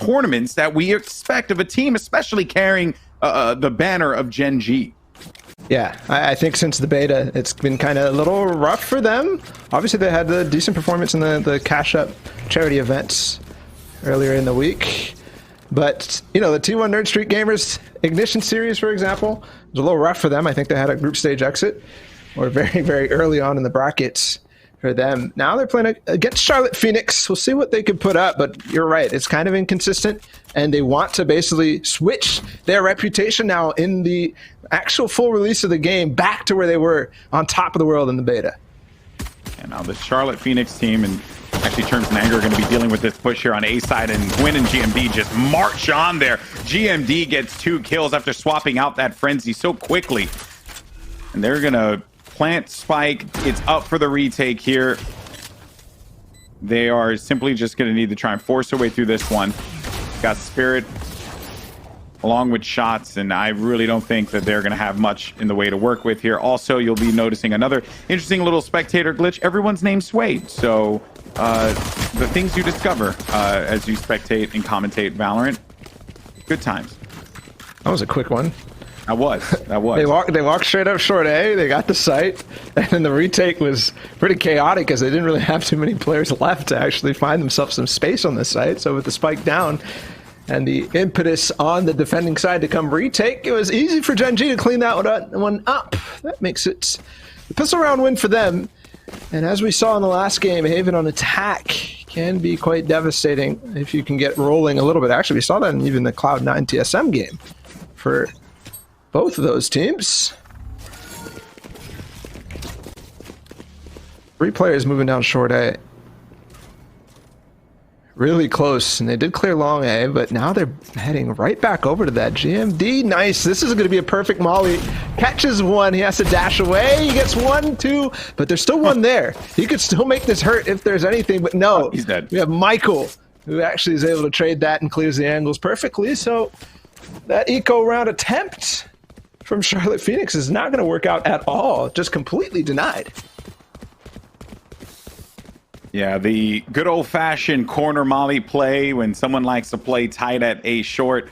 tournaments that we expect of a team, especially carrying the banner of Gen.G. Yeah, I think since the beta, it's been kind of a little rough for them. Obviously, they had the decent performance in the Cash Up charity events earlier in the week. But, you know, the T1 Nerd Street Gamers Ignition Series, for example, was a little rough for them. I think they had a group stage exit, or very, very early on in the brackets for them. Now they're playing against Charlotte Phoenix. We'll see what they can put up, but you're right. It's kind of inconsistent, and they want to basically switch their reputation now in the actual full release of the game back to where they were on top of the world in the beta. And now the Charlotte Phoenix team, and actually Terms and Anger are going to be dealing with this push here on A side, and Nguyen and GMD just march on there. GMD gets 2 kills after swapping out that frenzy so quickly, and they're going to plant spike. It's up for the retake here. They are simply just going to need to try and force their way through this one. Got Spirit along with shots, and I really don't think that they're going to have much in the way to work with here. Also, you'll be noticing another interesting little spectator glitch. Everyone's named Suede, so the things you discover as you spectate and commentate Valorant, good times. That was a quick one. That was. They walked straight up short A. They got the site, and then the retake was pretty chaotic because they didn't really have too many players left to actually find themselves some space on the site. So with the spike down and the impetus on the defending side to come retake, it was easy for Gen.G to clean that one up. That makes it a pistol round win for them. And as we saw in the last game, Haven on attack can be quite devastating if you can get rolling a little bit. Actually, we saw that in even the Cloud9 TSM game for both of those teams. 3 players moving down short A. Really close, and they did clear long A, but now they're heading right back over to that GMD. Nice. This is going to be a perfect molly. Catches one. He has to dash away. He gets 1, 2, but there's still one there. He could still make this hurt if there's anything, but no. Oh, he's dead. We have Michael, who actually is able to trade that and clears the angles perfectly. So that eco round attempt from Charlotte Phoenix is not going to work out at all. Just completely denied. Yeah, the good old-fashioned corner molly play when someone likes to play tight at A short.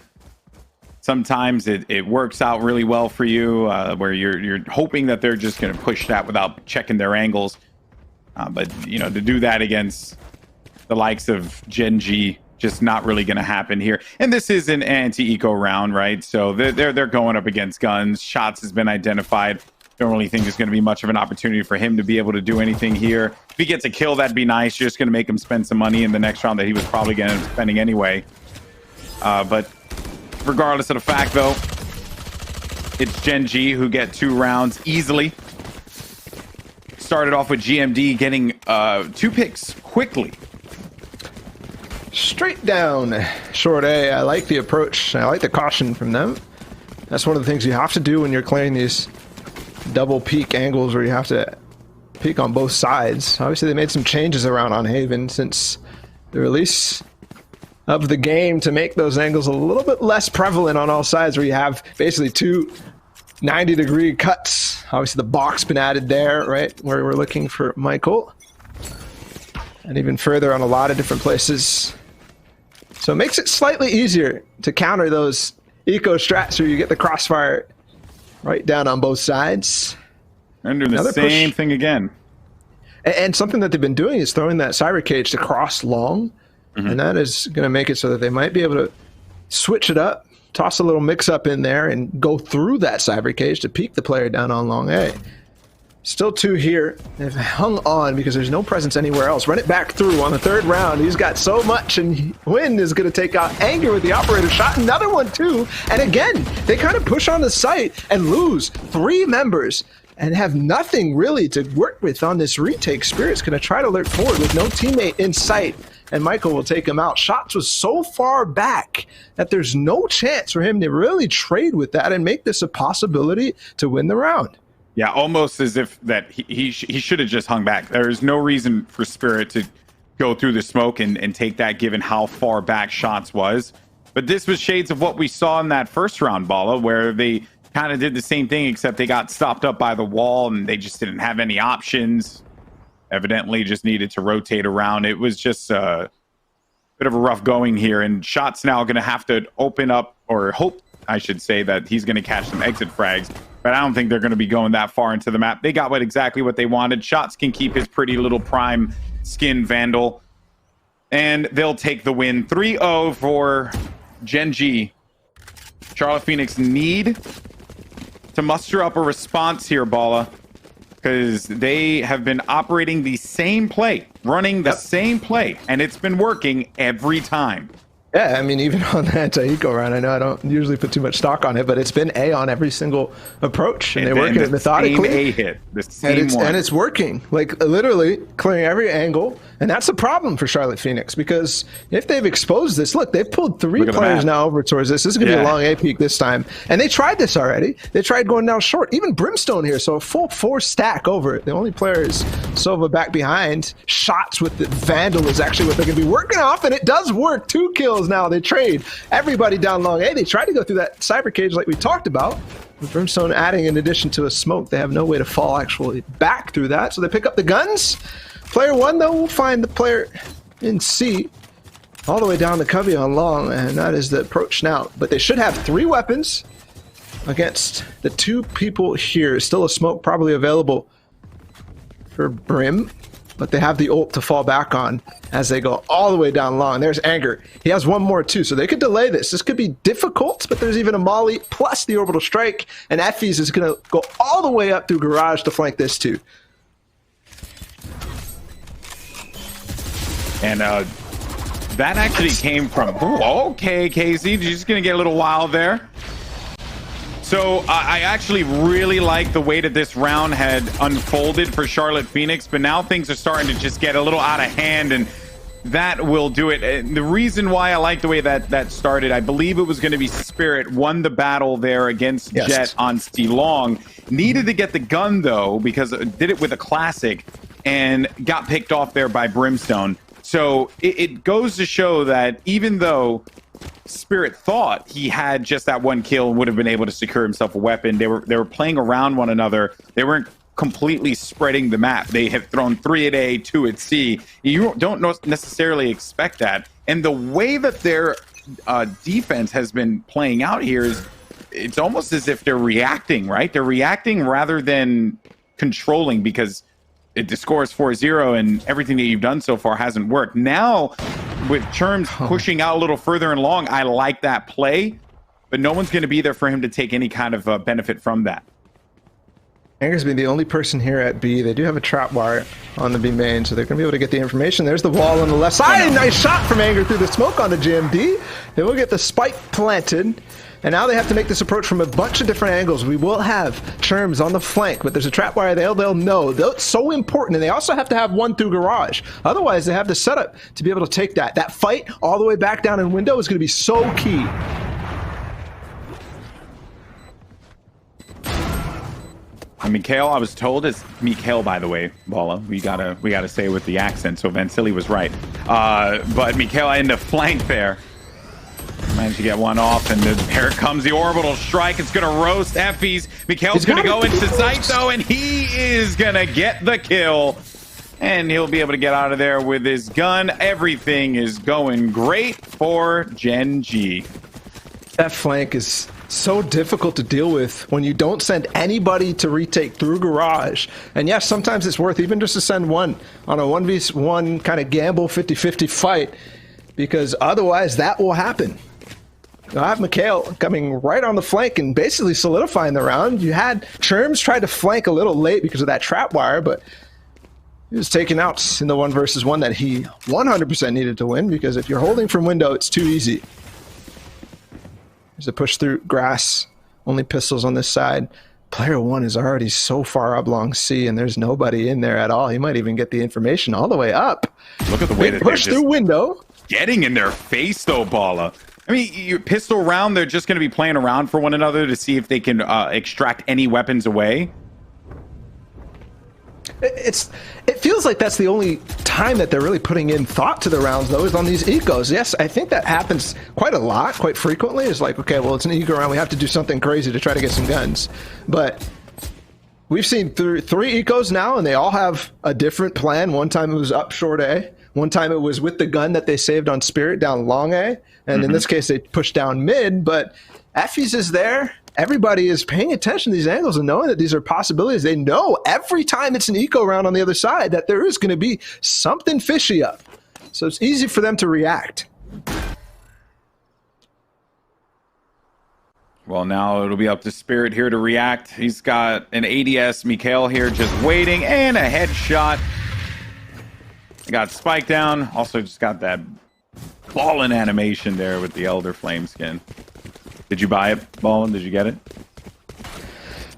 Sometimes it works out really well for you, where you're hoping that they're just going to push that without checking their angles. But, you know, to do that against the likes of Gen.G, just not really going to happen here. And this is an anti-eco round, right? So they're going up against guns. Shots has been identified. Don't really think there's going to be much of an opportunity for him to be able to do anything here. If he gets a kill, that'd be nice. You're just going to make him spend some money in the next round that he was probably going to end up spending anyway. But regardless of the fact, though, it's Gen.G who get 2 rounds easily. Started off with GMD getting 2 picks quickly. Straight down short A. I like the approach. I like the caution from them. That's one of the things you have to do when you're clearing these double peak angles where you have to peek on both sides. Obviously, they made some changes around on Haven since the release of the game to make those angles a little bit less prevalent on all sides, where you have basically 2 90-degree cuts. Obviously, the box been added there, right, where we're looking for Michael. And even further on a lot of different places. So it makes it slightly easier to counter those eco strats where you get the crossfire right down on both sides. And doing the same thing again. And something that they've been doing is throwing that cyber cage to cross long. And that is going to make it so that they might be able to switch it up, toss a little mix up in there, and go through that cyber cage to peek the player down on long A. Still 2 here. They've hung on because there's no presence anywhere else. Run it back through on the 3rd round. He's got so much, and Nguyen is going to take out Anger with the operator shot. Another one, too. And again, they kind of push on the site and lose 3 members and have nothing really to work with on this retake. Spirit's going to try to lurk forward with no teammate in sight, and Michael will take him out. Shots was so far back that there's no chance for him to really trade with that and make this a possibility to win the round. Yeah, almost as if that he should have just hung back. There's no reason for Spirit to go through the smoke and take that, given how far back Shots was. But this was shades of what we saw in that first round, Balla, where they kind of did the same thing, except they got stopped up by the wall and they just didn't have any options. Evidently just needed to rotate around. It was just bit of a rough going here, and Shot's now going to have to open up, or hope, I should say, that he's going to catch some exit frags. But I don't think they're going to be going that far into the map. They got exactly what they wanted. Shots can keep his pretty little prime skin Vandal, and they'll take the win. 3-0 for Gen.G. Charlotte Phoenix need to muster up a response here, Balla, because they have been operating the same play, running the same play, and it's been working every time. Yeah, I mean, even on that Eco round, I know I don't usually put too much stock on it, but it's been A on every single approach, and they're working it methodically. Same A hit, the same one. And it's working, like literally clearing every angle, and that's a problem for Charlotte Phoenix, because if they've exposed this, look, they've pulled 3 players now over towards this. This is going to be a long A peak this time, and they tried this already. They tried going down short, even Brimstone here, so a full 4 stack over it. The only player is Sova back behind. Shots with the Vandal is actually what they're going to be working off, and it does work. 2 kills now. They trade everybody down long A. They tried to go through that cyber cage like we talked about. With Brimstone adding in addition to a smoke, they have no way to fall actually back through that. So they pick up the guns. Player 1, though, will find the player in C all the way down the cubby on long, and that is the approach now. But they should have 3 weapons against the 2 people here. Still a smoke probably available for Brim, but they have the ult to fall back on as they go all the way down long. There's Anger. He has 1 more too, so they could delay this. This could be difficult, but there's even a Molly plus the orbital strike, and Effie's is going to go all the way up through Garage to flank this too. And that actually came from... Ooh, okay, KZ, you're just going to get a little wild there. So I actually really like the way that this round had unfolded for Charlotte Phoenix, but now things are starting to just get a little out of hand, and that will do it. And the reason why I like the way that started, I believe it was going to be Spirit won the battle there against Jet on C Long. Needed to get the gun, though, because it did it with a classic and got picked off there by Brimstone. So it goes to show that even though Spirit thought he had just that 1 kill and would have been able to secure himself a weapon, they were playing around one another. They weren't completely spreading the map. They have thrown 3 at A, 2 at C. You don't necessarily expect that. And the way that their defense has been playing out here is it's almost as if they're reacting, right? They're reacting rather than controlling, because the score is 4-0 and everything that you've done so far hasn't worked. Now, with Cherms pushing out a little further and long, I like that play, but no one's going to be there for him to take any kind of benefit from that. Anger's been the only person here at B. They do have a trap wire on the B main, so they're going to be able to get the information. There's the wall on the left side. Nice shot from Anger through the smoke onto GMD. They will get the spike planted. And now they have to make this approach from a bunch of different angles. We will have Cherms on the flank, but there's a trapwire they'll know. It's so important, and they also have to have 1 through Garage. Otherwise, they have the setup to be able to take that. That fight all the way back down in window is going to be so key. Mikhail, I was told, is Mikhail, by the way, Balla. We gotta say it with the accent, so Vansilli was right. But Mikhail in the flank there. Managed to get 1 off, and here comes the orbital strike. It's going to roast Effie's. Mikhail's going to go into sight, though, and he is going to get the kill. And he'll be able to get out of there with his gun. Everything is going great for Gen.G. That flank is so difficult to deal with when you don't send anybody to retake through Garage. And yes, sometimes it's worth even just to send 1 on a 1v1 kind of gamble 50-50 fight, because otherwise that will happen. You'll have Mikhail coming right on the flank and basically solidifying the round. You had Cherms try to flank a little late because of that trap wire, but he was taken out in the 1 versus 1 that he 100% needed to win, because if you're holding from window, it's too easy. There's a push through grass, only pistols on this side. Player 1 is already so far up long C, and there's nobody in there at all. He might even get the information all the way up. Look at the way that push through window. Getting in their face, though, Balla. I mean, your pistol round, they're just going to be playing around for one another to see if they can extract any weapons away. It feels like that's the only time that they're really putting in thought to the rounds, though, is on these ecos. Yes, I think that happens quite a lot, quite frequently. It's like, okay, well, it's an eco round. We have to do something crazy to try to get some guns. But we've seen 3 ecos now, and they all have a different plan. One time it was up short A. One time it was with the gun that they saved on Spirit down long A, and in this case they pushed down mid, but Effie's is there. Everybody is paying attention to these angles and knowing that these are possibilities. They know every time it's an eco round on the other side that there is going to be something fishy up. So it's easy for them to react. Well, now it'll be up to Spirit here to react. He's got an ADS, Mikhail here just waiting, and a headshot. Got Spike down. Also just got that ballin' animation there with the Elder Flame skin. Did you buy it, Ballin? Did you get it?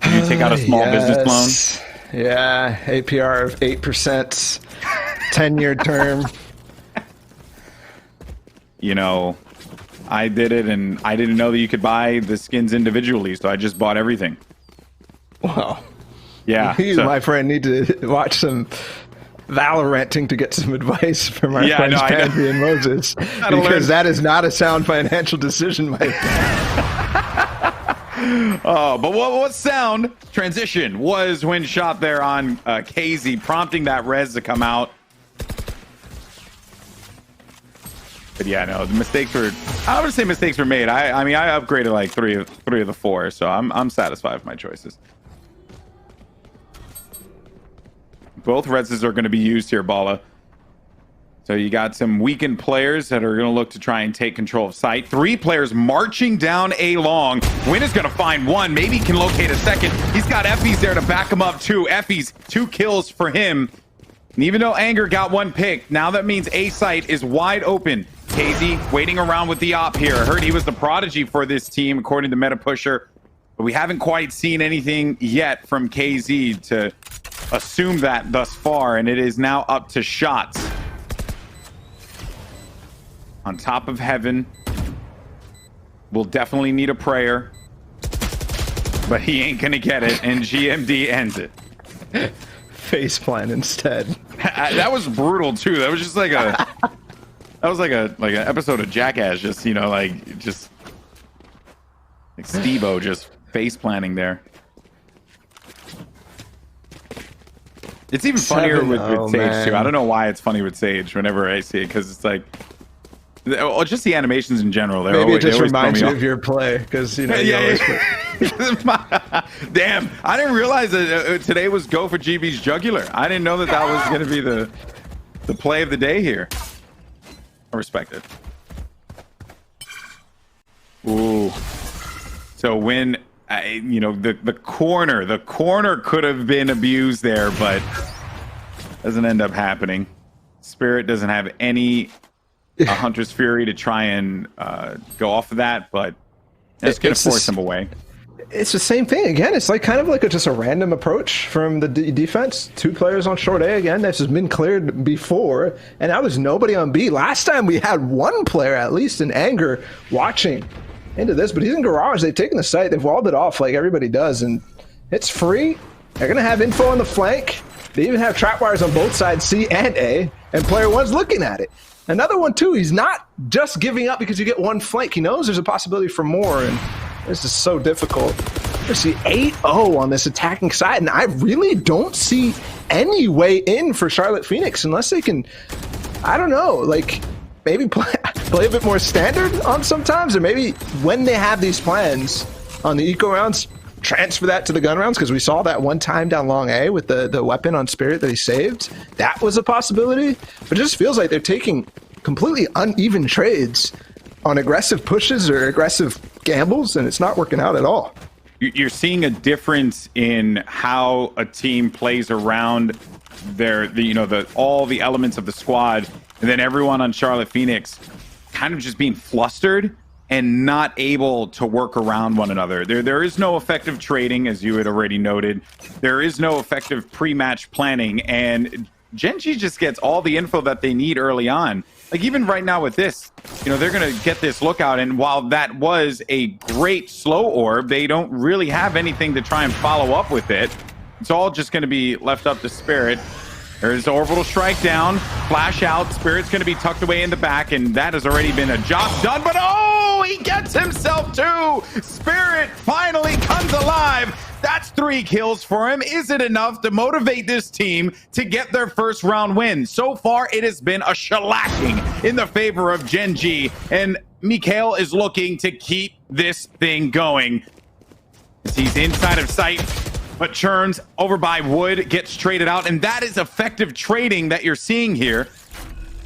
Did you take out a small business loan? Yeah, APR of 8%, 10-year term. You know, I did it, and I didn't know that you could buy the skins individually, so I just bought everything. Wow. Yeah. You, my friend, need to watch some Valoranting to get some advice from our friends Pandy and Moses, because that is not a sound financial decision, my friend. Oh, but what sound transition was when shot there on KZ, prompting that res to come out. But yeah, no, the mistakes were, I would say mistakes were made. I mean, I upgraded like three of the four, so I'm satisfied with my choices. Both reses are going to be used here, Balla. So you got some weakened players that are going to look to try and take control of site. 3 players marching down A long. Nguyen is going to find one. Maybe he can locate a second. He's got Effie's there to back him up too. Effie's 2 kills for him. And even though Anger got 1 pick, now that means A site is wide open. KZ waiting around with the op here. I heard he was the prodigy for this team, according to Meta Pusher. But we haven't quite seen anything yet from KZ to assume that thus far, and it is now up to shots. On top of heaven. We'll definitely need a prayer, but he ain't gonna get it, and GMD ends it. Faceplant instead. That was brutal too. That was just like a an episode of Jackass, just, you know, like Steve-O just face planting there. It's even funnier with Sage too. I don't know why it's funny with Sage whenever I see it, because it's like, well, just the animations in general. Maybe it just reminds you of your play, because you know. Damn, I didn't realize that today was Go for GB's jugular. I didn't know that was going to be the play of the day here. I respect it. Ooh. So when you know, the corner could have been abused there, but doesn't end up happening. Spirit doesn't have any Hunter's Fury to try and go off of that, but it's going to force him away. It's the same thing again. It's like kind of like just a random approach from the defense. 2 players on short A again. This has been cleared before, and now there's nobody on B. Last time we had 1 player at least in Anger watching into this, but he's in garage. They've taken the site. They've walled it off like everybody does, and it's free. They're gonna have info on the flank. They even have trap wires on both sides, C and A, and player 1's looking at it. Another one too. He's not just giving up because you get 1 flank. He knows there's a possibility for more, and this is so difficult. You see 8-0 on this attacking side, and I really don't see any way in for Charlotte Phoenix unless they can, I don't know, like maybe play a bit more standard on sometimes, or maybe when they have these plans on the eco rounds, transfer that to the gun rounds, because we saw that one time down long A with the weapon on Spirit that he saved. That was a possibility, but it just feels like they're taking completely uneven trades on aggressive pushes or aggressive gambles, and it's not working out at all. You're seeing a difference in how a team plays around all the elements of the squad, and then everyone on Charlotte Phoenix kind of just being flustered and not able to work around one another. There is no effective trading, as you had already noted. There is no effective pre-match planning, and Gen.G just gets all the info that they need early on. Like even right now with this, you know, they're going to get this lookout, and while that was a great slow orb, they don't really have anything to try and follow up with it. It's all just going to be left up to Spirit. There's the orbital strike down, flash out. Spirit's going to be tucked away in the back, and that has already been a job done. But oh, he gets himself too. Spirit finally comes alive. That's 3 kills for him. Is it enough to motivate this team to get their first round win? So far, it has been a shellacking in the favor of Gen.G, and Mikhail is looking to keep this thing going. He's inside of sight, but churns over by Wood, gets traded out, and that is effective trading that you're seeing here.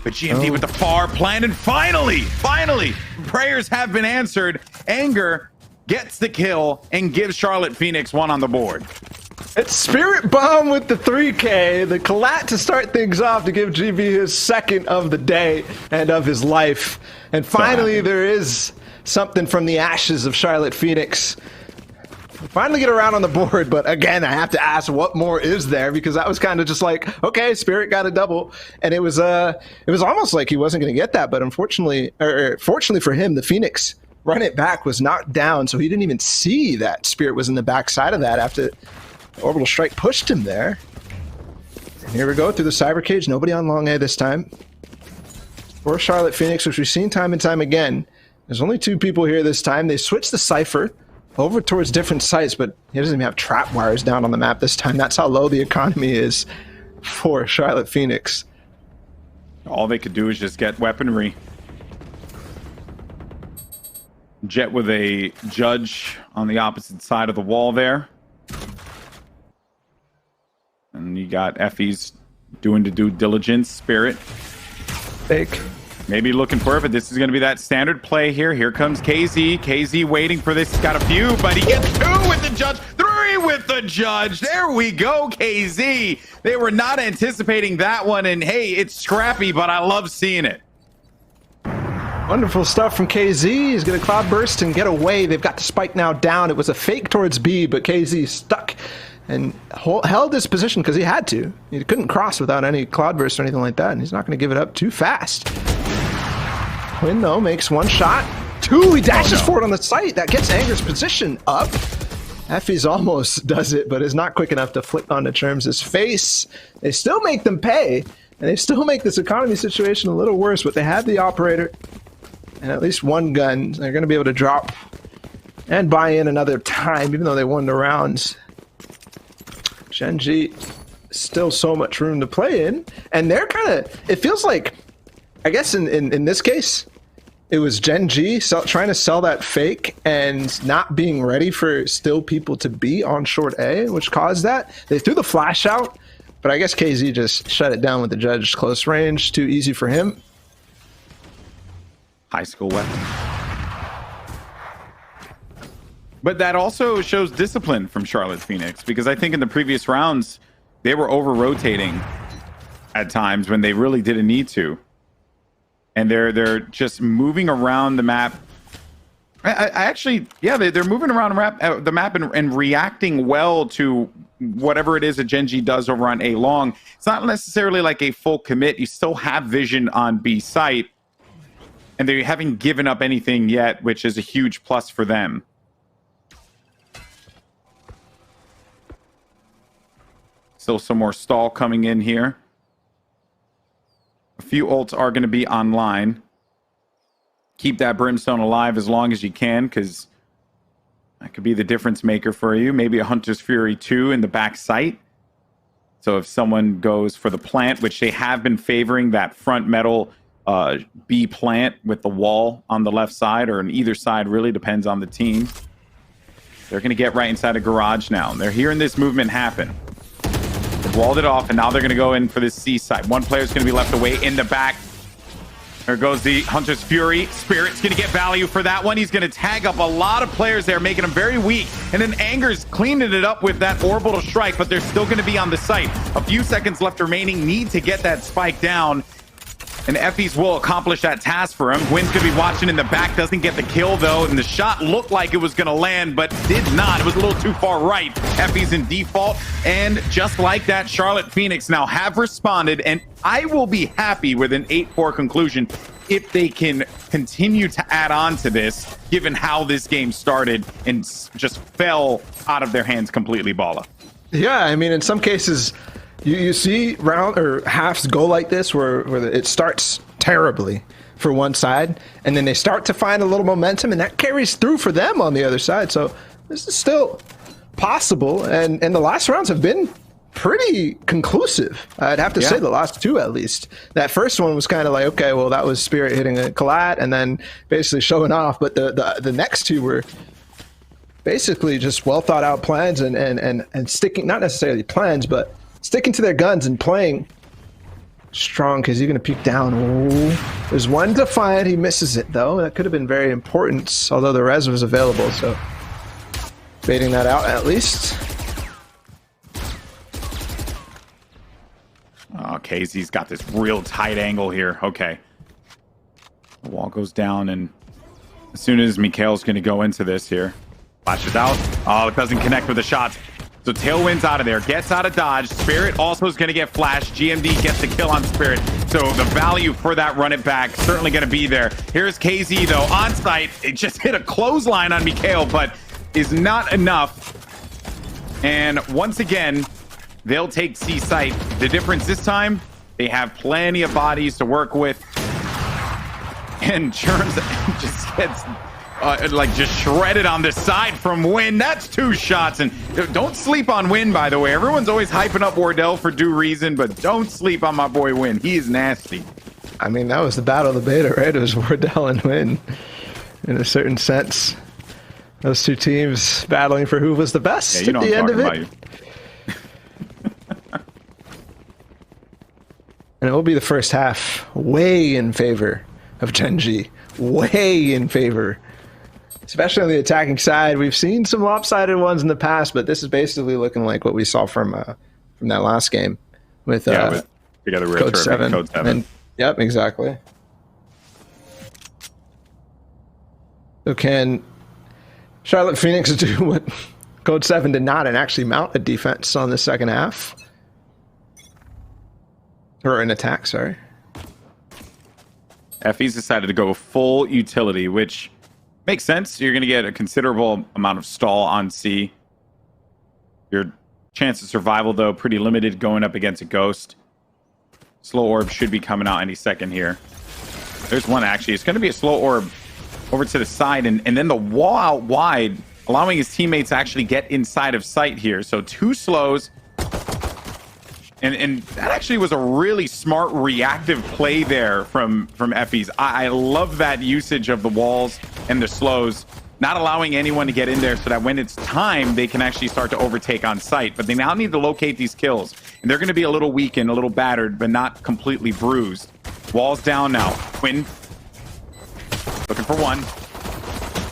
But GMD with the far plan, and finally, prayers have been answered. Anger gets the kill and gives Charlotte Phoenix 1 on the board. It's Spirit Bomb with the 3K, the collat to start things off to give GB his second of the day and of his life. And finally, there is something from the ashes of Charlotte Phoenix. Finally get around on the board, but again, I have to ask what more is there, because that was kind of just like, okay, Spirit got a double, and it was almost like he wasn't going to get that, but unfortunately, or fortunately for him, the Phoenix run it back was knocked down, so he didn't even see that Spirit was in the backside of that after Orbital Strike pushed him there. And here we go through the Cyber Cage, nobody on long A this time. For Charlotte Phoenix, which we've seen time and time again, there's only 2 people here this time. They switched the Cypher over towards different sites, but he doesn't even have trap wires down on the map this time. That's how low the economy is for Charlotte Phoenix. All they could do is just get weaponry. Jet with a Judge on the opposite side of the wall there. And you got Effie's doing the due diligence. Spirit. Fake. Maybe looking for it, but this is going to be that standard play here. Here comes KZ. KZ waiting for this. He's got a few, but he gets 2 with the Judge. 3 with the Judge. There we go, KZ. They were not anticipating that one, and hey, it's scrappy, but I love seeing it. Wonderful stuff from KZ. He's going to cloud burst and get away. They've got the spike now down. It was a fake towards B, but KZ stuck and held his position because he had to. He couldn't cross without any cloud burst or anything like that, and he's not going to give it up too fast. Nguyen, though, makes 1 shot. 2, he dashes forward on the site. That gets Anger's position up. Effie's almost does it, but is not quick enough to flick onto Cherms' face. They still make them pay, and they still make this economy situation a little worse, but they have the operator and at least 1 gun. They're going to be able to drop and buy in another time, even though they won the rounds. Gen.G, still so much room to play in, and they're kind of, it feels like, I guess in this case, it was Gen.G trying to sell that fake and not being ready for still people to be on short A, which caused that. They threw the flash out, but I guess KZ just shut it down with the Judge close range. Too easy for him. High school weapon. But that also shows discipline from Charlotte Phoenix, because I think in the previous rounds, they were over-rotating at times when they really didn't need to. And they're just moving around the map. I actually, yeah, they're moving around the map and reacting well to whatever it is that Gen.G does over on A long. It's not necessarily like a full commit. You still have vision on B site, and they haven't given up anything yet, which is a huge plus for them. Still some more stall coming in here. A few ults are going to be online. Keep that Brimstone alive as long as you can, because that could be the difference maker for you. Maybe a Hunter's Fury 2 in the back site. So if someone goes for the plant, which they have been favoring, that front metal B plant with the wall on the left side, or on either side, really depends on the team. They're going to get right inside a garage now. They're hearing this movement happen. They've walled it off, and now they're going to go in for this C side. One player's going to be left away in the back. There goes the Hunter's Fury. Spirit's going to get value for that one. He's going to tag up a lot of players there, making them very weak. And then Anger's cleaning it up with that Orbital Strike, but they're still going to be on the site. A few seconds left remaining. Need to get that spike down. And Effie's will accomplish that task for him. Nguyen's going to be watching in the back. Doesn't get the kill, though. And the shot looked like it was going to land, but did not. It was a little too far right. Effie's in default. And just like that, Charlotte Phoenix now have responded. And I will be happy with an 8-4 conclusion if they can continue to add on to this, given how this game started and just fell out of their hands completely, Ballatw. Yeah, I mean, in some cases, you see round or halves go like this, where it starts terribly for one side, and then they start to find a little momentum, and that carries through for them on the other side. So this is still possible, and the last rounds have been pretty conclusive. I'd have to say the last two at least. That first one was kind of like, okay, well, that was Spirit hitting a collat and then basically showing off, but the next two were basically just well thought out plans and sticking, not necessarily plans, but sticking to their guns and playing strong, because he's going to peek down. Oh, there's one Defiant. He misses it, though. That could have been very important, although the res was available, so baiting that out at least. Oh, KZ's got this real tight angle here. Okay. The wall goes down, and as soon as Mikhail's going to go into this here, flashes out. Oh, it doesn't connect with the shots. So Tailwind's out of there, gets out of dodge. Spirit also is going to get flashed. GMD gets the kill on Spirit. So the value for that run it back certainly going to be there. Here's KZ, though, on site. It just hit a clothesline on Mikhail, but is not enough. And once again, they'll take C site. The difference this time, they have plenty of bodies to work with. And Germs just gets just shredded on the side from Nguyen. That's 2 shots. And don't sleep on Nguyen, by the way. Everyone's always hyping up Wardell for due reason, but don't sleep on my boy Nguyen. He is nasty. I mean, that was the battle of the beta, right? It was Wardell and Nguyen in a certain sense. Those two teams battling for who was the best at the end of it. And it will be the first half way in favor of Gen.G. Way in favor. Especially on the attacking side. We've seen some lopsided ones in the past, but this is basically looking like what we saw from that last game with together Code 7. And, yep, exactly. So can Charlotte Phoenix do what Code 7 did not and actually mount a defense on the second half? Or an attack, sorry. FE's decided to go full utility, which makes sense. You're going to get a considerable amount of stall on C. Your chance of survival, though, pretty limited going up against a Ghost. Slow Orb should be coming out any second here. There's one, actually. It's going to be a Slow Orb over to the side, and then the wall out wide, allowing his teammates to actually get inside of sight here. So 2 slows. And that actually was a really smart reactive play there from FE's. I love that usage of the walls and the slows, not allowing anyone to get in there so that when it's time, they can actually start to overtake on site. But they now need to locate these kills. And they're going to be a little weakened, a little battered, but not completely bruised. Walls down now. Nguyen looking for one.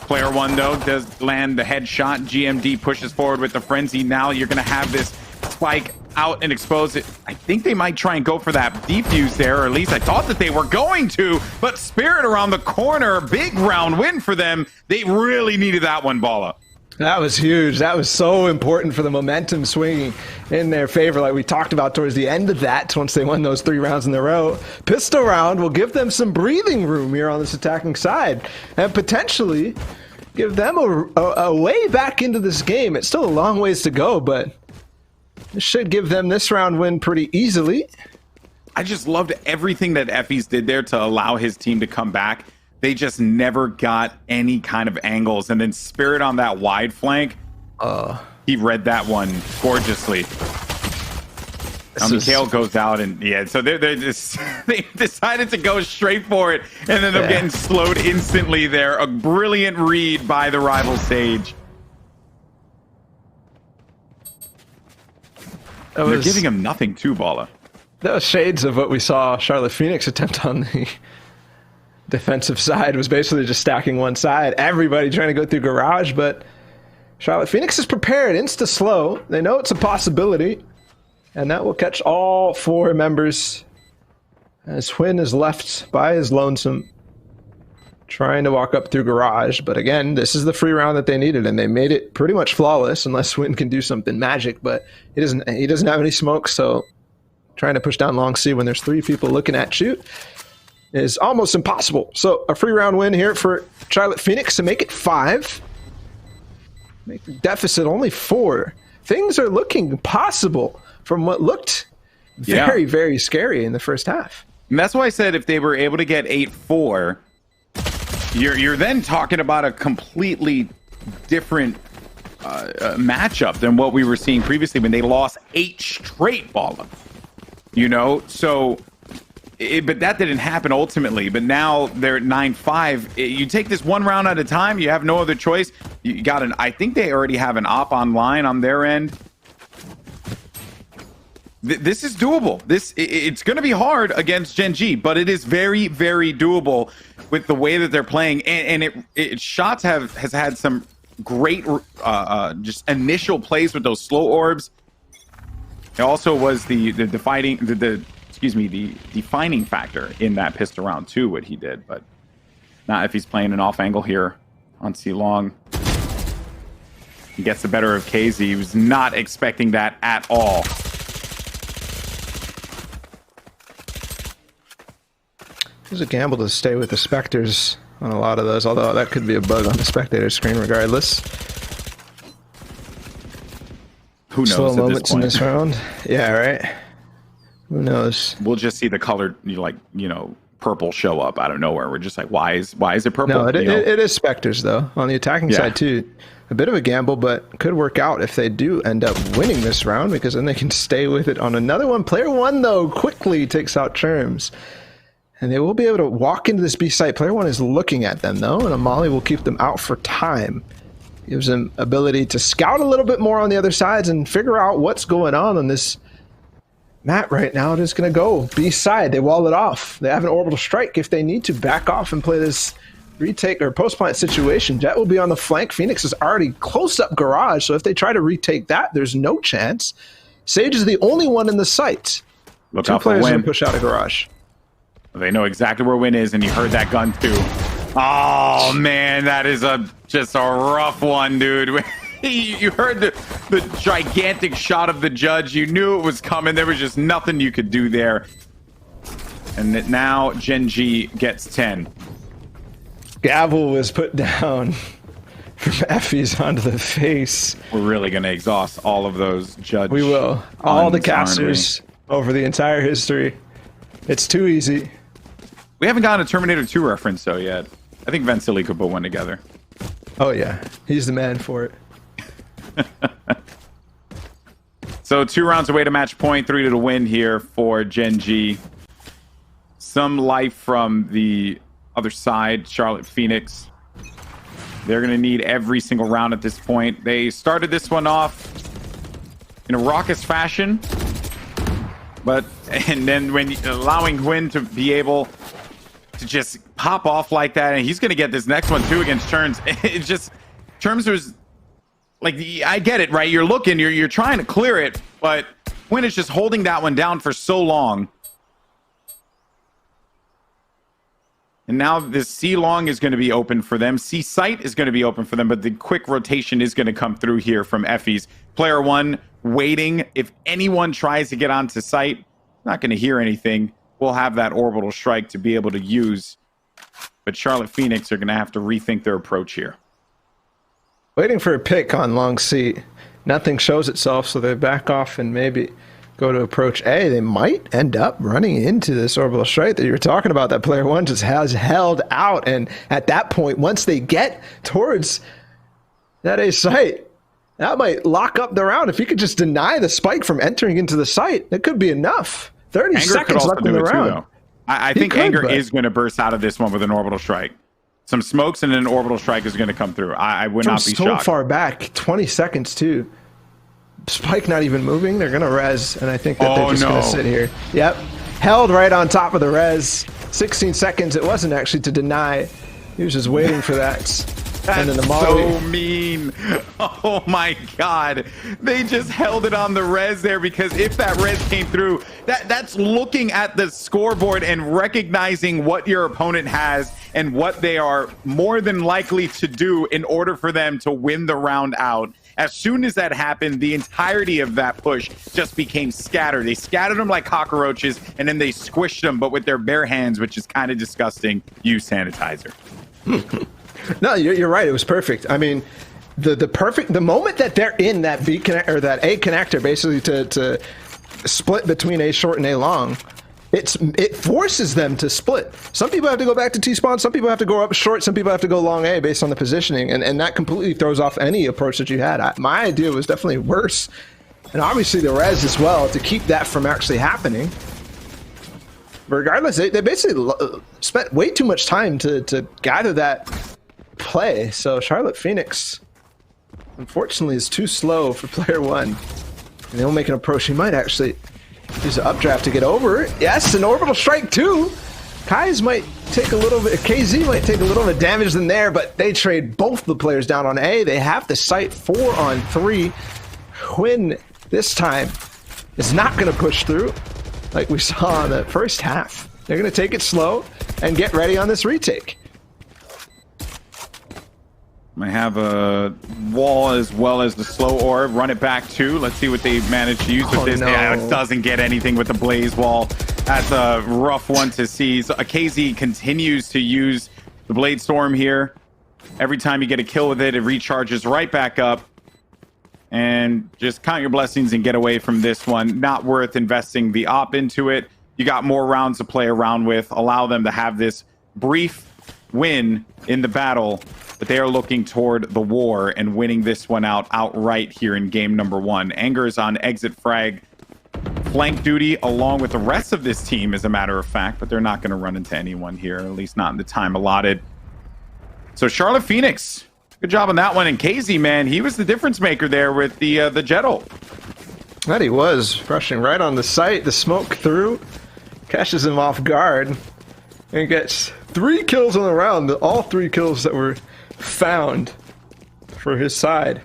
Player 1, though, does land the headshot. GMD pushes forward with the frenzy. Now you're going to have this spike out and expose it. I think they might try and go for that defuse there, or at least I thought that they were going to, but Spirit around the corner, big round win for them. They really needed that one, Ballatw. That was huge. That was so important for the momentum swinging in their favor, like we talked about towards the end of that, once they won those 3 rounds in a row. Pistol round will give them some breathing room here on this attacking side and potentially give them a way back into this game. It's still a long ways to go, but this should give them this round win pretty easily. I just loved everything that FE's did there to allow his team to come back. They just never got any kind of angles. And then Spirit on that wide flank, he read that one gorgeously. Mikhail goes out, and so they're just they decided to go straight for it, and then they're getting slowed instantly there. A brilliant read by the rival Sage. They're giving him nothing too, Ballatw. That was shades of what we saw Charlotte Phoenix attempt on the defensive side. Was basically just stacking one side. Everybody trying to go through garage, but Charlotte Phoenix is prepared. Insta slow. They know it's a possibility, and that will catch all 4 members as Nguyen is left by his lonesome, trying to walk up through garage. But again, this is the free round that they needed, and they made it pretty much flawless, unless Nguyen can do something magic. But he doesn't have any smoke, so trying to push down long C when there's 3 people looking at shoot is almost impossible. So a free round win here for Charlotte Phoenix to make it 5. Make the deficit only 4. Things are looking possible from what looked very, very scary in the first half. And that's why I said if they were able to get 8-4, you're then talking about a completely different matchup than what we were seeing previously when they lost 8 straight Ballatw. You know, so, but that didn't happen ultimately. But now they're at 9-5. You take this one round at a time. You have no other choice. You got I think they already have an op online on their end. This is doable. It's going to be hard against Gen.G, but it is very, very doable with the way that they're playing. And Shots has had some great just initial plays with those slow orbs. It also was the defining factor in that pistol round too, what he did. But not if he's playing an off angle here on C Long. He gets the better of KZ. He was not expecting that at all. It was a gamble to stay with the Spectres on a lot of those, although that could be a bug on the spectator screen regardless. Who knows? Slow moments in this round. Yeah, right. Who knows? We'll just see the colored, purple show up out of nowhere. We're just like, why is it purple? No, it is Spectres though. On the attacking side too, a bit of a gamble, but could work out if they do end up winning this round, because then they can stay with it on another one. Player 1 though quickly takes out Cherms. And they will be able to walk into this B site. Player 1 is looking at them, though, and a molly will keep them out for time. Gives them ability to scout a little bit more on the other sides and figure out what's going on this map right now. It is going to go B side. They wall it off. They have an orbital strike if they need to back off and play this retake or post-plant situation. Jet will be on the flank. Phoenix is already close up garage, so if they try to retake that, there's no chance. Sage is the only one in the site. Look 2 out for players Nguyen. going to push out of garage. They know exactly where Nguyen is, and he heard that gun too. Oh man, that is just a rough one, dude. You heard the gigantic shot of the judge. You knew it was coming. There was just nothing you could do there. And now Gen.G gets 10. Gavel was put down from Effie's onto the face. We're really going to exhaust all of those judge. We will. All the casters over the entire history. It's too easy. We haven't gotten a Terminator 2 reference, though, yet. I think Vansilli could put one together. Oh, yeah. He's the man for it. So 2 rounds away to match point, 3 to the win here for Gen.G. Some life from the other side, Charlotte Phoenix. They're going to need every single round at this point. They started this one off in a raucous fashion. And then when allowing Nguyen to be able to just pop off like that, and he's going to get this next one too against Cherms. It's just, Cherms was like, I get it, right? You're looking, you're trying to clear it, but Nguyen is just holding that one down for so long. And now this C long is going to be open for them. C site is going to be open for them, but the quick rotation is going to come through here from Effie's. Player 1 waiting. If anyone tries to get onto site, not going to hear anything. We'll have that orbital strike to be able to use. But Charlotte Phoenix are going to have to rethink their approach here. Waiting for a pick on long C. Nothing shows itself, so they back off and maybe go to approach A. They might end up running into this orbital strike that you were talking about, that player 1 just has held out. And at that point, once they get towards that A site, that might lock up the round. If you could just deny the spike from entering into the site, that could be enough. 30 Anger seconds left in the round. I think Anger is going to burst out of this one with an orbital strike. Some smokes and an orbital strike is going to come through. I would not be shocked. So far back, 20 seconds too. Spike not even moving. They're going to res, and I think that they're just going to sit here. Yep. Held right on top of the res. 16 seconds. It wasn't actually to deny. He was just waiting for that. And then the so mean. Oh my god. They just held it on the res there, because if that res came through, that's looking at the scoreboard and recognizing what your opponent has and what they are more than likely to do in order for them to win the round out. As soon as that happened, the entirety of that push just became scattered. They scattered them like cockroaches, and then they squished them, but with their bare hands, which is kind of disgusting. Use sanitizer. No, you're right. It was perfect. I mean, the moment that they're in that B connect or that A connector, basically to split between A short and A long, it forces them to split. Some people have to go back to T-spawn, some people have to go up short, some people have to go long A based on the positioning, and that completely throws off any approach that you had. My idea was definitely worse, and obviously the res as well, to keep that from actually happening. But regardless, they basically spent way too much time to gather that play, so Charlotte Phoenix, unfortunately, is too slow for player one. And they'll make an approach. He might actually use an updraft to get over it. Yes, an orbital strike too. KZ might take a little bit of damage than there, but they trade both the players down on A. They have the site 4 on 3. Nguyen this time is not going to push through like we saw in the first half. They're going to take it slow and get ready on this retake. I have a wall as well as the slow orb. Run it back too. Let's see what they manage to use with this. No. Yeah, it doesn't get anything with the blaze wall. That's a rough one to see. So KZ continues to use the blade storm here. Every time you get a kill with it, it recharges right back up. And just count your blessings and get away from this one. Not worth investing the op into it. You got more rounds to play around with. Allow them to have this brief win in the battle. But they are looking toward the war and winning this one outright here in game number 1. Anger is on exit frag flank duty along with the rest of this team, as a matter of fact, but they're not going to run into anyone here, at least not in the time allotted. So Charlotte Phoenix, good job on that one. And KZ, man, he was the difference maker there with the Jettle. That he was, rushing right on the site, the smoke through, catches him off guard, and gets 3 kills on the round, all 3 kills that were found for his side.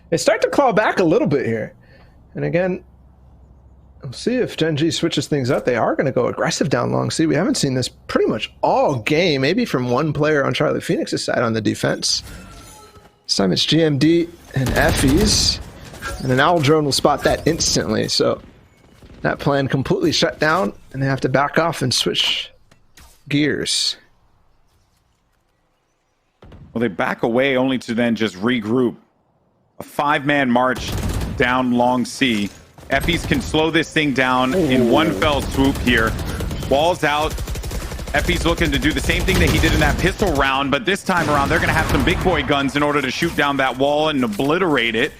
They start to claw back a little bit here. And again, we'll see if Gen.G switches things up. They are going to go aggressive down long C. We haven't seen this pretty much all game, maybe from one player on Charlotte Phoenix's side on the defense. This time it's GMD and Effie's. And an Owl Drone will spot that instantly. So that plan completely shut down, and they have to back off and switch gears. Well, they back away only to then just regroup. A 5-man march down long C. Effies can slow this thing down in one fell swoop here. Walls out. Effie's looking to do the same thing that he did in that pistol round, but this time around, they're going to have some big boy guns in order to shoot down that wall and obliterate it,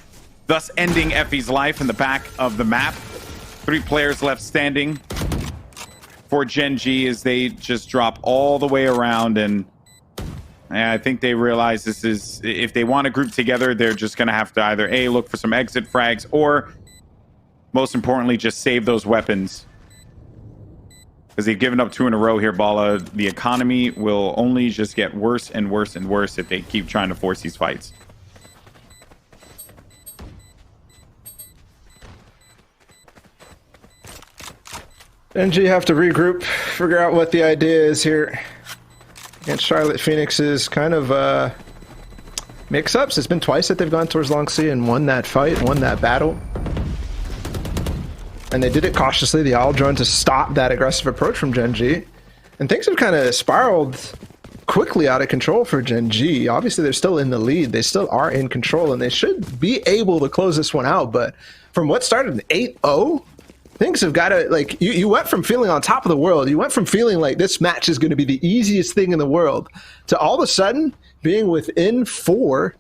thus ending Effie's life in the back of the map. 3 players left standing for Gen.G as they just drop all the way around, and I think they realize this is, if they want to group together, they're just going to have to either A, look for some exit frags, or most importantly, just save those weapons. Because they've given up 2 in a row here, Balla. The economy will only just get worse and worse and worse if they keep trying to force these fights. Gen.G have to regroup, figure out what the idea is here. Against Charlotte Phoenix's kind of mix-ups. It's been twice that they've gone towards long C and won that fight, won that battle. And they did it cautiously, the Owl Drone, to stop that aggressive approach from Gen.G. And things have kind of spiraled quickly out of control for Gen.G. Obviously, they're still in the lead. They still are in control, and they should be able to close this one out. But from what started an 8-0, things have got to, like, you went from feeling on top of the world, you went from feeling like this match is going to be the easiest thing in the world, to all of a sudden being within 4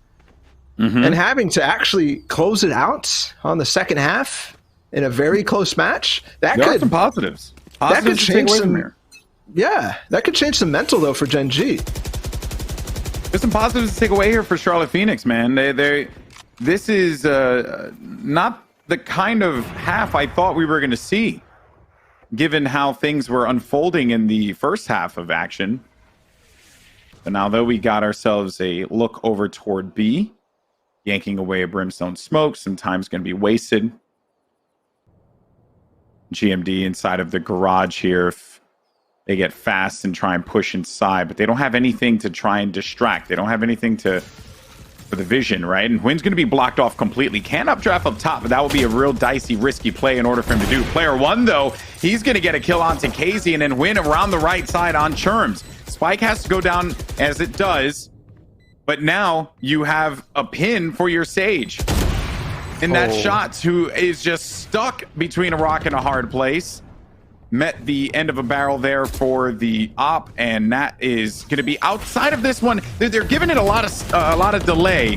and having to actually close it out on the second half in a very close match. That There could are some positives. that could change from some. there. Yeah, that could change some mental though for Gen.G. There's some positives to take away here for Charlotte Phoenix, man. This is not the kind of half I thought we were going to see, given how things were unfolding in the first half of action. But now, though, we got ourselves a look over toward B, yanking away a Brimstone smoke. Some time's going to be wasted. GMD inside of the garage here. If they get fast and try and push inside, but they don't have anything to try and distract. They don't have anything for the vision, right? And Nguyen's going to be blocked off completely. Can updraft up top, but that will be a real dicey, risky play in order for him to do. Player 1, though, he's going to get a kill onto KZ and then Nguyen around the right side on Churms. Spike has to go down as it does, but now you have a pin for your Sage. And that Shots, who is just stuck between a rock and a hard place. met the end of a barrel there for the op, and that is going to be outside of this one. They're giving it a lot of delay,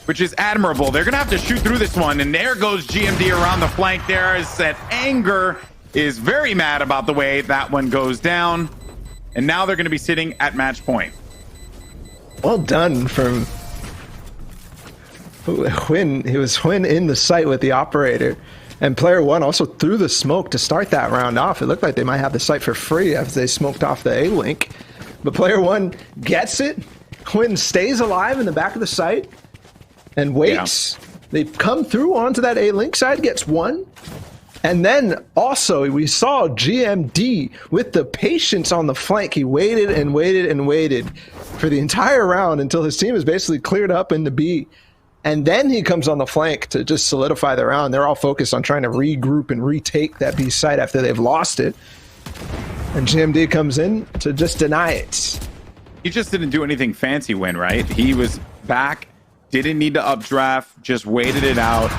which is admirable. They're going to have to shoot through this one, and there goes GMD around the flank there. As that Anger is very mad about the way that one goes down, and now they're going to be sitting at match point. Well done from Nguyen. He was Nguyen in the site with the operator. And player one also threw the smoke to start that round off. It looked like they might have the site for free after they smoked off the A-Link. But player one gets it. Nguyen stays alive in the back of the site and waits. Yeah. They come through onto that A-Link side, gets one. And then also we saw GMD with the patience on the flank. He waited and waited and waited for the entire round until his team is basically cleared up into B. And then he comes on the flank to just solidify the round. They're all focused on trying to regroup and retake that B site after they've lost it. And GMD comes in to just deny it. He just didn't do anything fancy, Nguyen, right? He was back, didn't need to updraft, just waited it out.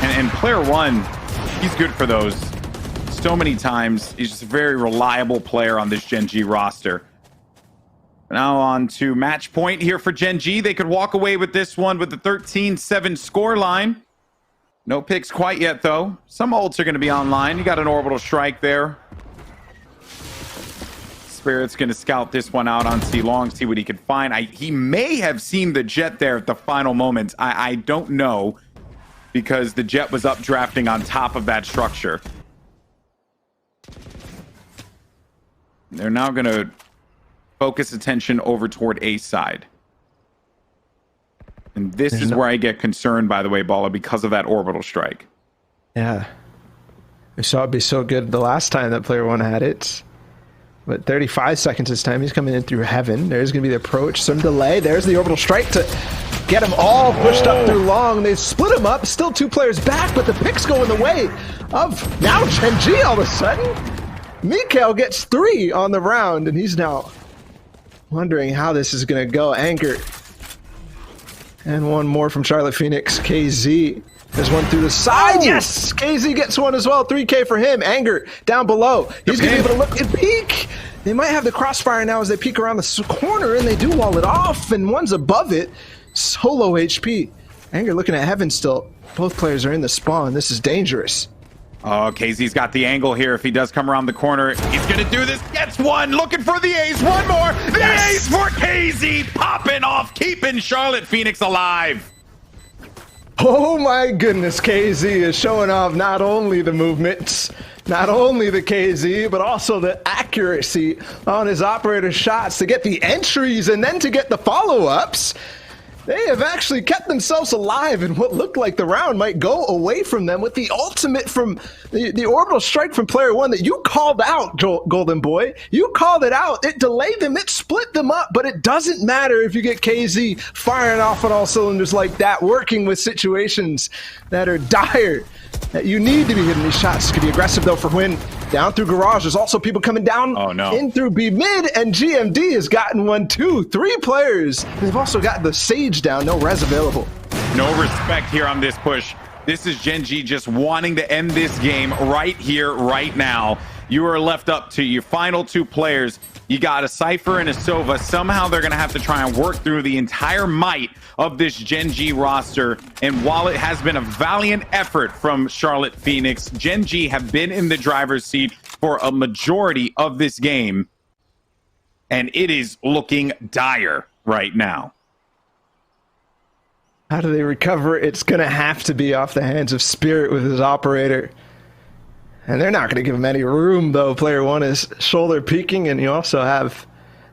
And player one, he's good for those so many times. He's just a very reliable player on this Gen.G roster. Now on to match point here for Gen.G. They could walk away with this one with the 13-7 score line. No picks quite yet, though. Some ults are going to be online. You got an orbital strike there. Spirit's going to scout this one out on C-Long, see what he can find. He may have seen the Jet there at the final moments. I don't know, because the Jet was updrafting on top of that structure. They're now going to focus attention over toward A side. And this is where I get concerned, by the way, Ballatw, because of that orbital strike. Yeah. We saw it be so good the last time that player one had it. But 35 seconds this time. He's coming in through heaven. There's going to be the approach. Some delay. There's the orbital strike to get them all pushed up through long. They split them up. Still two players back, but the picks go in the way of now Gen.G all of a sudden. Mikael gets 3 on the round, and he's now wondering how this is going to go. Anger. And one more from Charlotte Phoenix. KZ. There's one through the side. Yes! KZ gets one as well. 3K for him. Anger down below. He's going to be able to look and peek. They might have the crossfire now as they peek around the corner, and they do wall it off, and one's above it. Solo HP. Anger looking at heaven still. Both players are in the spawn. This is dangerous. Oh, KZ's got the angle here. If he does come around the corner, he's going to do this. Gets one. Looking for the ace. One more. The ace for KZ. Popping off. Keeping Charlotte Phoenix alive. Oh my goodness. KZ is showing off not only the movements, not only the KZ, but also the accuracy on his operator shots to get the entries and then to get the follow-ups. They have actually kept themselves alive in what looked like the round might go away from them with the ultimate from the orbital strike from player one that you called out, Goldenboy. You called it out. It delayed them. It split them up, but it doesn't matter if you get KZ firing off on all cylinders like that, working with situations that are dire. That you need to be hitting these shots. Could be aggressive though for Nguyen. Down through garage. There's also people coming down in through B mid, and GMD has gotten 1, 2, 3 players. They've also got the Sage down. No res available. No respect here on this push. This is Gen.G just wanting to end this game right here, right now. You are left up to your final 2 players. You got a Cypher and a Sova. Somehow they're going to have to try and work through the entire might of this Gen.G roster. And while it has been a valiant effort from Charlotte Phoenix, Gen.G have been in the driver's seat for a majority of this game. And it is looking dire right now. How do they recover? It's going to have to be off the hands of Spirit with his operator. And they're not going to give him any room, though. Player one is shoulder peeking, and you also have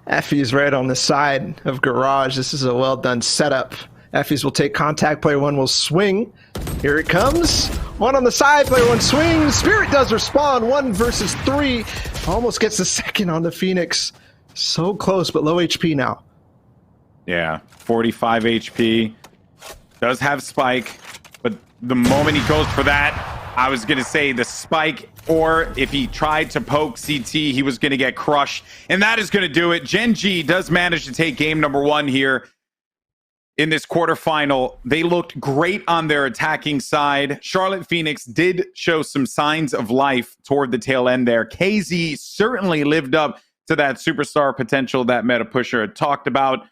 Effie's right on the side of garage. This is a well-done setup. Effie's will take contact. Player one will swing. Here it comes. One on the side. Player one swings. Spirit does respond. 1 versus 3. Almost gets the second on the Phoenix. So close, but low HP now. Yeah, 45 HP. Does have spike, but the moment he goes for that, I was going to say the spike, or if he tried to poke CT, he was going to get crushed. And that is going to do it. Gen.G does manage to take game number 1 here. in this quarterfinal. They looked great on their attacking side. Charlotte Phoenix did show some signs of life toward the tail end there. KZ certainly lived up to that superstar potential that Meta Pusher had talked about.